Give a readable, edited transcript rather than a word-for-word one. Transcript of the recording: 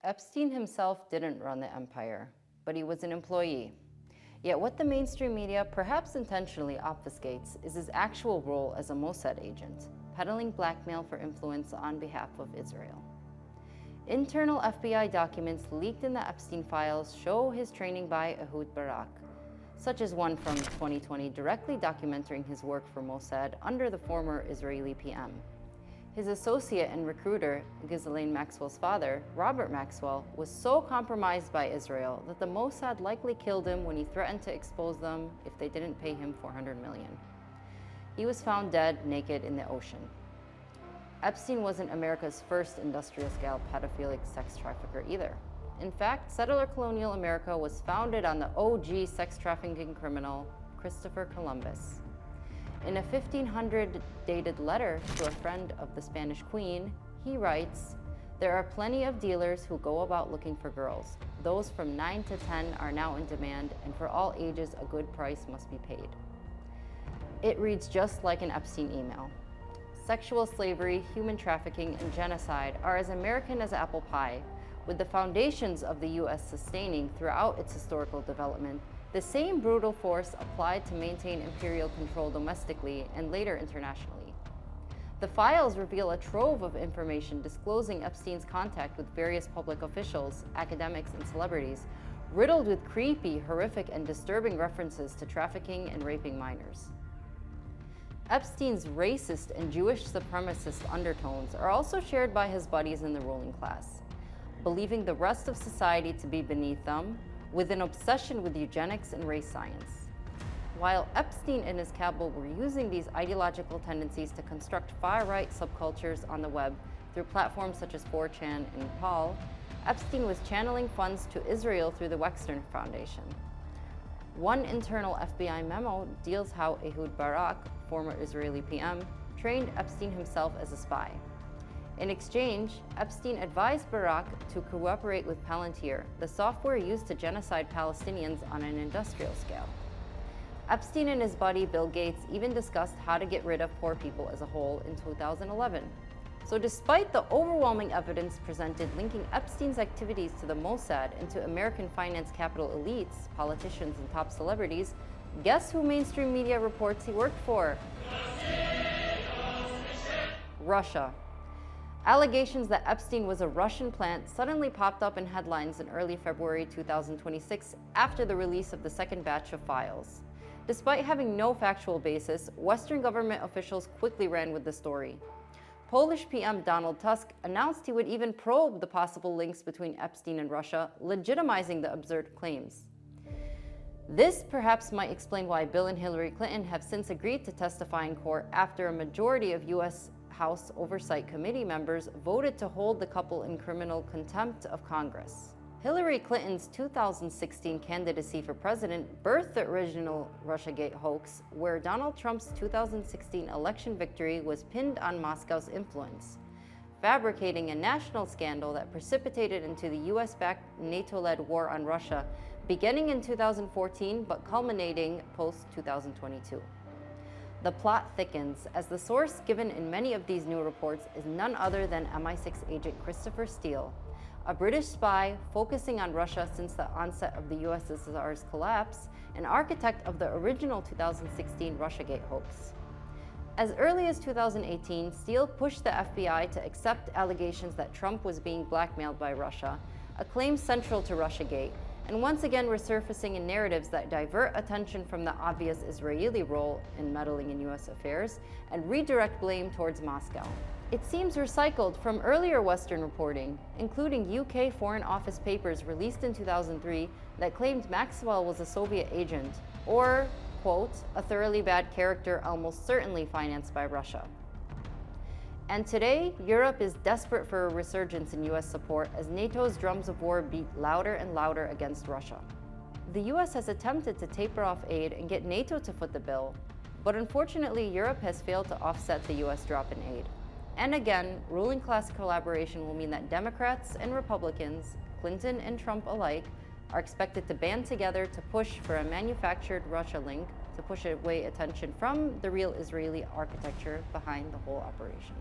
Epstein himself didn't run the empire, but he was an employee. Yet what the mainstream media, perhaps intentionally, obfuscates is his actual role as a Mossad agent, peddling blackmail for influence on behalf of Israel. Internal FBI documents leaked in the Epstein files show his training by Ehud Barak, such as one from 2020 directly documenting his work for Mossad under the former Israeli PM. His associate and recruiter, Ghislaine Maxwell's father, Robert Maxwell, was so compromised by Israel that the Mossad likely killed him when he threatened to expose them if they didn't pay him $400 million. He was found dead, naked in the ocean. Epstein wasn't America's first industrial-scale pedophilic sex trafficker either. In fact, settler colonial America was founded on the OG sex trafficking criminal, Christopher Columbus. In a 1500-dated letter to a friend of the Spanish Queen, he writes, "There are plenty of dealers who go about looking for girls. Those from 9 to 10 are now in demand, and for all ages a good price must be paid." It reads just like an Epstein email. Sexual slavery, human trafficking, and genocide are as American as apple pie, with the foundations of the U.S. sustaining throughout its historical development the same brutal force applied to maintain imperial control domestically and later internationally. The files reveal a trove of information disclosing Epstein's contact with various public officials, academics, and celebrities, riddled with creepy, horrific, and disturbing references to trafficking and raping minors. Epstein's racist and Jewish supremacist undertones are also shared by his buddies in the ruling class, believing the rest of society to be beneath them, with an obsession with eugenics and race science. While Epstein and his cabal were using these ideological tendencies to construct far-right subcultures on the web through platforms such as 4chan and Nepal, Epstein was channeling funds to Israel through the Wexner Foundation. One internal FBI memo deals how Ehud Barak, former Israeli PM, trained Epstein himself as a spy. In exchange, Epstein advised Barak to cooperate with Palantir, the software used to genocide Palestinians on an industrial scale. Epstein and his buddy Bill Gates even discussed how to get rid of poor people as a whole in 2011. So despite the overwhelming evidence presented linking Epstein's activities to the Mossad and to American finance capital elites, politicians, and top celebrities, guess who mainstream media reports he worked for? Russia. Allegations that Epstein was a Russian plant suddenly popped up in headlines in early February 2026 after the release of the second batch of files. Despite having no factual basis, Western government officials quickly ran with the story. Polish PM Donald Tusk announced he would even probe the possible links between Epstein and Russia, legitimizing the absurd claims. This perhaps might explain why Bill and Hillary Clinton have since agreed to testify in court after a majority of U.S. House Oversight Committee members voted to hold the couple in criminal contempt of Congress. Hillary Clinton's 2016 candidacy for president birthed the original Russiagate hoax, where Donald Trump's 2016 election victory was pinned on Moscow's influence, fabricating a national scandal that precipitated into the US-backed NATO-led war on Russia, beginning in 2014 but culminating post-2022. The plot thickens, as the source given in many of these new reports is none other than MI6 agent Christopher Steele, a British spy focusing on Russia since the onset of the USSR's collapse, and architect of the original 2016 Russiagate hoax. As early as 2018, Steele pushed the FBI to accept allegations that Trump was being blackmailed by Russia, a claim central to Russiagate, and once again resurfacing in narratives that divert attention from the obvious Israeli role in meddling in US affairs and redirect blame towards Moscow. It seems recycled from earlier Western reporting, including UK Foreign Office papers released in 2003 that claimed Maxwell was a Soviet agent, or, quote, a thoroughly bad character almost certainly financed by Russia. And today, Europe is desperate for a resurgence in US support as NATO's drums of war beat louder and louder against Russia. The US has attempted to taper off aid and get NATO to foot the bill, but unfortunately Europe has failed to offset the US drop in aid. And again, ruling class collaboration will mean that Democrats and Republicans, Clinton and Trump alike, are expected to band together to push for a manufactured Russia link to push away attention from the real Israeli architecture behind the whole operation.